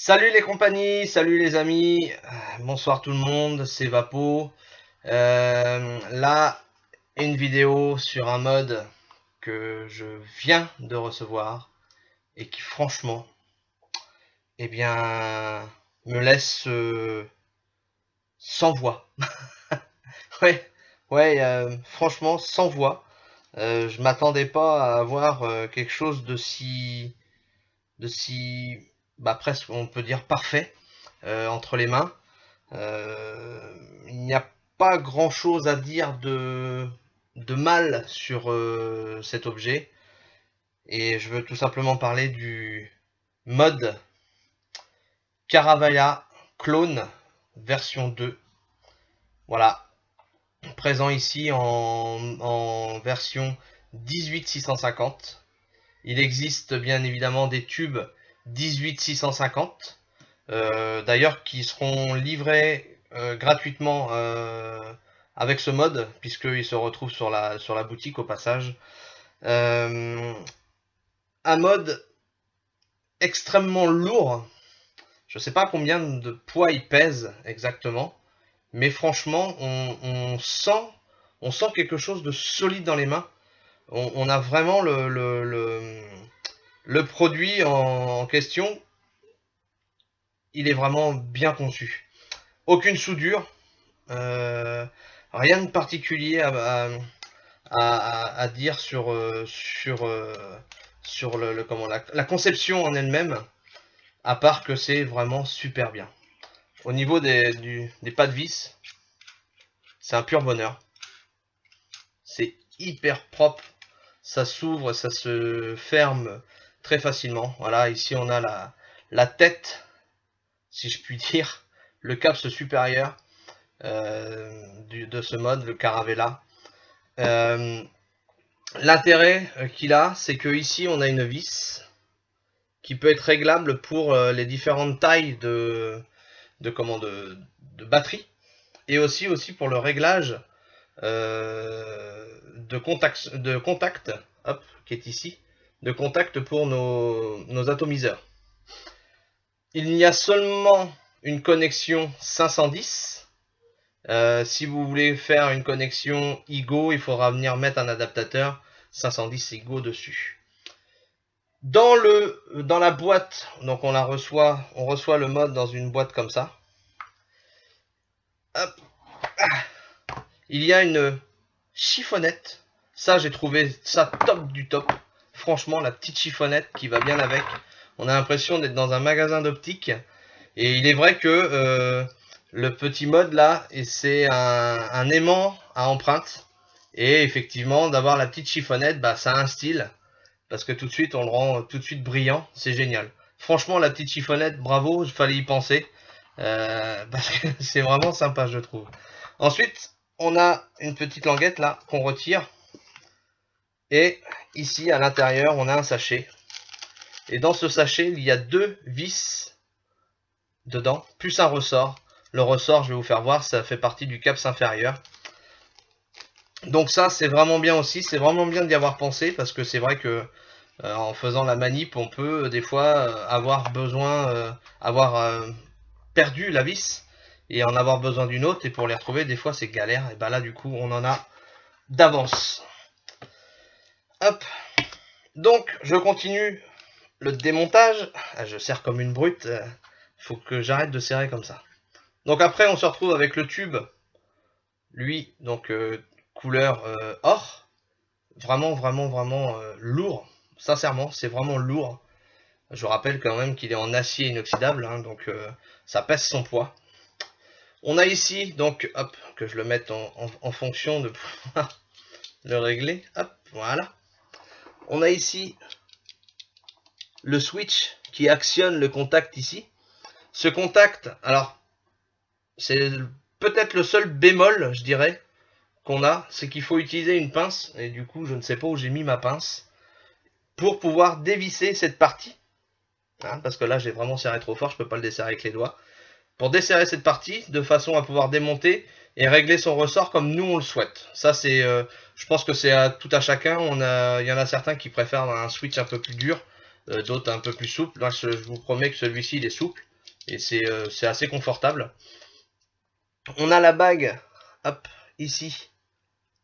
Salut les compagnies, salut les amis, bonsoir tout le monde, c'est Vapo. Là, une vidéo sur un mode que je viens de recevoir et qui franchement, eh bien, me laisse sans voix. Ouais, ouais, franchement sans voix. Je m'attendais pas à avoir quelque chose de si, bah presque on peut dire parfait entre les mains. Il n'y a pas grand chose à dire de mal sur cet objet. Et je veux tout simplement parler du mode Caravella Clone version 2. Voilà, présent ici en version 18650. Il existe bien évidemment des tubes 18650. D'ailleurs qui seront livrés gratuitement avec ce mode, puisqu'il se retrouve sur la boutique au passage. Euh, un mode extrêmement lourd. Je ne sais pas combien de poids il pèse exactement, mais franchement, on sent quelque chose de solide dans les mains. On a vraiment le produit en question. Il est vraiment bien conçu. Aucune soudure, Euh, rien de particulier à dire sur comment, la conception en elle-même, à part que c'est vraiment super bien. Au niveau des pas de vis, c'est un pur bonheur. C'est hyper propre, ça s'ouvre, ça se ferme très facilement. Voilà, ici on a la tête, si je puis dire, le capse supérieur de ce mode, le Caravella. Euh, L'intérêt qu'il a, c'est que ici on a une vis qui peut être réglable pour les différentes tailles de batterie, et aussi pour le réglage de contact, hop, qui est ici, de contact pour nos atomiseurs. Il y a seulement une connexion 510. Si vous voulez faire une connexion IGO, il faudra venir mettre un adaptateur 510 IGO dessus. Dans la boîte, donc on reçoit le mode dans une boîte comme ça. Hop. Il y a une chiffonnette. Ça, j'ai trouvé ça top du top. Franchement, la petite chiffonnette qui va bien avec. On a l'impression d'être dans un magasin d'optique. Et il est vrai que le petit mode là, c'est un aimant à empreinte. Et effectivement, d'avoir la petite chiffonnette, bah, ça a un style. Parce que tout de suite, on le rend tout de suite brillant. C'est génial. Franchement, la petite chiffonnette, bravo, il fallait y penser. Parce que c'est vraiment sympa, je trouve. Ensuite, on a une petite languette là qu'on retire. Et ici, à l'intérieur, on a un sachet. Et dans ce sachet, il y a deux vis dedans, plus un ressort. Le ressort, je vais vous faire voir, ça fait partie du capse inférieur. Donc ça, c'est vraiment bien aussi. C'est vraiment bien d'y avoir pensé, parce que c'est vrai que en faisant la manip, on peut des fois avoir perdu la vis et en avoir besoin d'une autre, et pour les retrouver, des fois, c'est galère. Et ben là, du coup, on en a d'avance. Hop. Donc, je continue le démontage. Je serre comme une brute. Faut que j'arrête de serrer comme ça. Donc après, on se retrouve avec le tube. Lui, donc couleur or. Vraiment, vraiment, vraiment lourd. Sincèrement, c'est vraiment lourd. Je rappelle quand même qu'il est en acier inoxydable, hein, donc ça pèse son poids. On a ici, donc, hop, que je le mette en fonction de pouvoir le régler. Hop, voilà. On a ici le switch qui actionne le contact ici. Ce contact, alors, c'est peut-être le seul bémol, je dirais, qu'on a, c'est qu'il faut utiliser une pince, et du coup, je ne sais pas où j'ai mis ma pince, pour pouvoir dévisser cette partie. Hein, parce que là, j'ai vraiment serré trop fort, je ne peux pas le desserrer avec les doigts. Pour desserrer cette partie, de façon à pouvoir démonter et régler son ressort comme nous on le souhaite. Ça, c'est, je pense que c'est tout à chacun. Il y en a certains qui préfèrent un switch un peu plus dur, d'autres un peu plus souple. Là, je vous promets que celui-ci, il est souple. Et c'est assez confortable. On a la bague, hop, ici,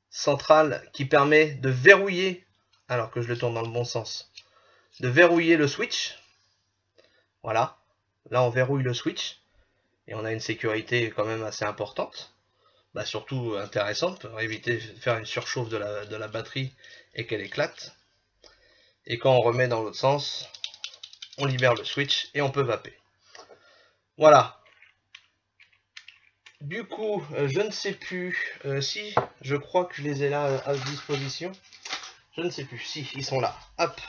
centrale, qui permet de verrouiller, alors que je le tourne dans le bon sens, de verrouiller le switch. Voilà, là on verrouille le switch, et on a une sécurité quand même assez importante. Bah, surtout intéressante pour éviter de faire une surchauffe de la batterie et qu'elle éclate. Et quand on remet dans l'autre sens, on libère le switch et on peut vaper. Voilà. Du coup, je ne sais plus si je crois que je les ai là à disposition. Je ne sais plus si ils sont là. Hop.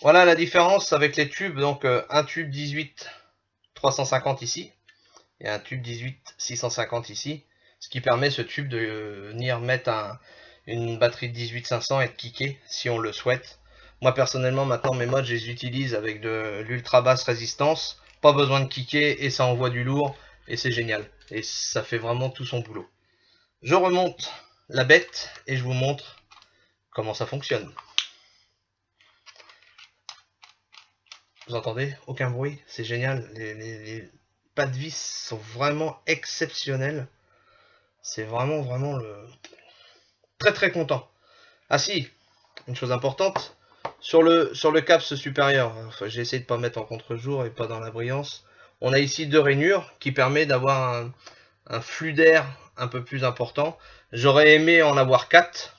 Voilà la différence avec les tubes. Donc un tube 18 350 ici et un tube 18 650 ici, ce qui permet ce tube de venir mettre une batterie de 18 500 et de kicker si on le souhaite. Moi personnellement maintenant mes mods je les utilise avec de l'ultra basse résistance, pas besoin de kicker et ça envoie du lourd et c'est génial et ça fait vraiment tout son boulot. Je remonte la bête et je vous montre comment ça fonctionne. Vous entendez? Aucun bruit, c'est génial. Les pas de vis sont vraiment exceptionnels. C'est vraiment le très content. Ah si, une chose importante, sur le caps supérieur, enfin, j'ai essayé de pas mettre en contre-jour et pas dans la brillance. On a ici 2 rainures qui permet d'avoir un flux d'air un peu plus important. J'aurais aimé en avoir 4.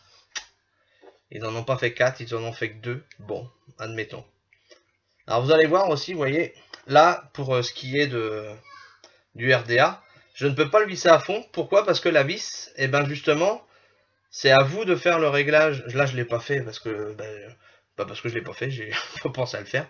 Ils n'en ont pas fait 4, ils en ont fait que 2. Bon, admettons. Alors vous allez voir aussi, vous voyez, là, pour ce qui est du RDA, je ne peux pas le visser à fond. Pourquoi? Parce que la vis, et ben justement, c'est à vous de faire le réglage. Là, je ne l'ai pas fait parce que, pas parce que je ne l'ai pas fait, j'ai pas pensé à le faire.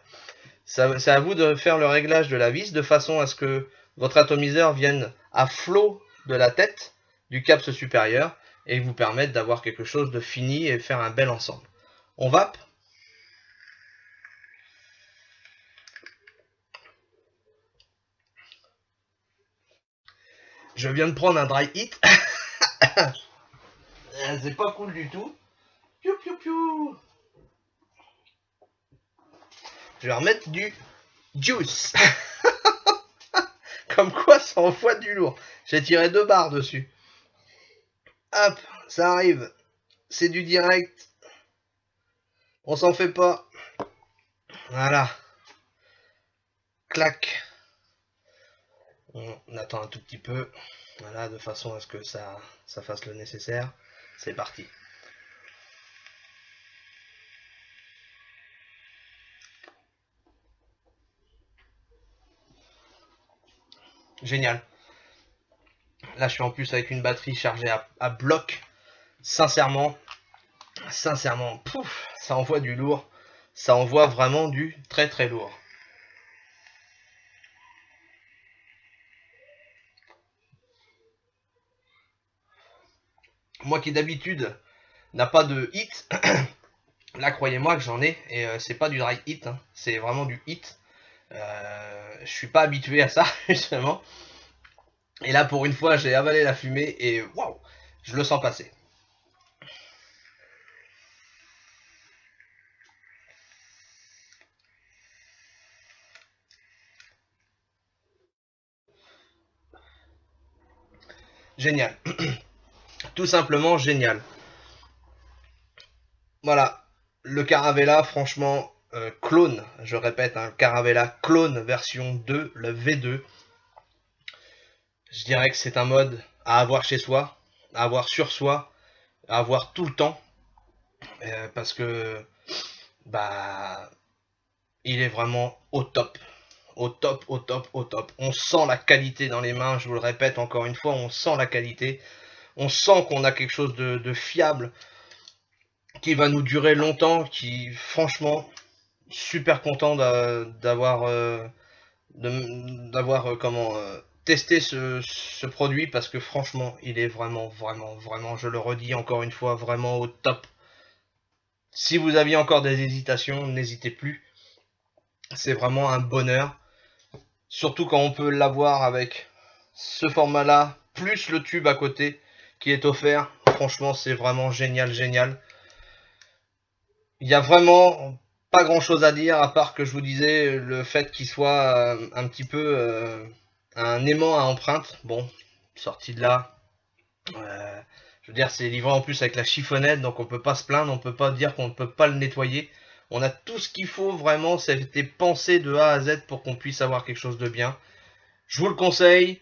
C'est à vous de faire le réglage de la vis de façon à ce que votre atomiseur vienne à flot de la tête du caps supérieur et vous permettre d'avoir quelque chose de fini et faire un bel ensemble. On vape. Je viens de prendre un dry hit. C'est pas cool du tout. Piou piou piou. Je vais remettre du juice. Comme quoi ça envoie du lourd. J'ai tiré 2 barres dessus. Hop, ça arrive. C'est du direct. On s'en fait pas. Voilà. Clac. On attend un tout petit peu. Voilà, de façon à ce que ça fasse le nécessaire. C'est parti. Génial. Là, je suis en plus avec une batterie chargée à bloc. Sincèrement, pouf, ça envoie du lourd. Ça envoie vraiment du très lourd. Moi qui d'habitude n'a pas de hit, là croyez-moi que j'en ai, et c'est pas du dry hit, hein, c'est vraiment du hit. Je suis pas habitué à ça, justement. Et là pour une fois j'ai avalé la fumée et waouh, je le sens passer. Génial. Tout simplement génial. Voilà. Le Caravella, franchement, clone. Je répète, un Caravella clone version 2, le V2. Je dirais que c'est un mode à avoir chez soi, à avoir sur soi, à avoir tout le temps. Parce que, bah, il est vraiment au top. Au top. On sent la qualité dans les mains, je vous le répète encore une fois, on sent la qualité. On sent qu'on a quelque chose de fiable, qui va nous durer longtemps, qui, franchement, super content d'avoir testé ce produit, parce que franchement, il est vraiment, je le redis encore une fois, vraiment au top. Si vous aviez encore des hésitations, n'hésitez plus. C'est vraiment un bonheur. Surtout quand on peut l'avoir avec ce format-là, plus le tube à côté qui est offert. Franchement, c'est vraiment génial. Il y a vraiment pas grand chose à dire à part que je vous disais le fait qu'il soit un petit peu un aimant à empreinte. Bon, sorti de là. Je veux dire, c'est livré en plus avec la chiffonnette, donc on peut pas se plaindre, on peut pas dire qu'on ne peut pas le nettoyer. On a tout ce qu'il faut vraiment, ça a été pensé de A à Z pour qu'on puisse avoir quelque chose de bien. Je vous le conseille,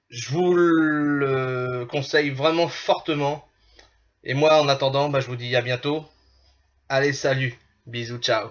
je vous le conseille vraiment fortement. Et moi, en attendant, bah, je vous dis à bientôt. Allez, salut, bisous, ciao.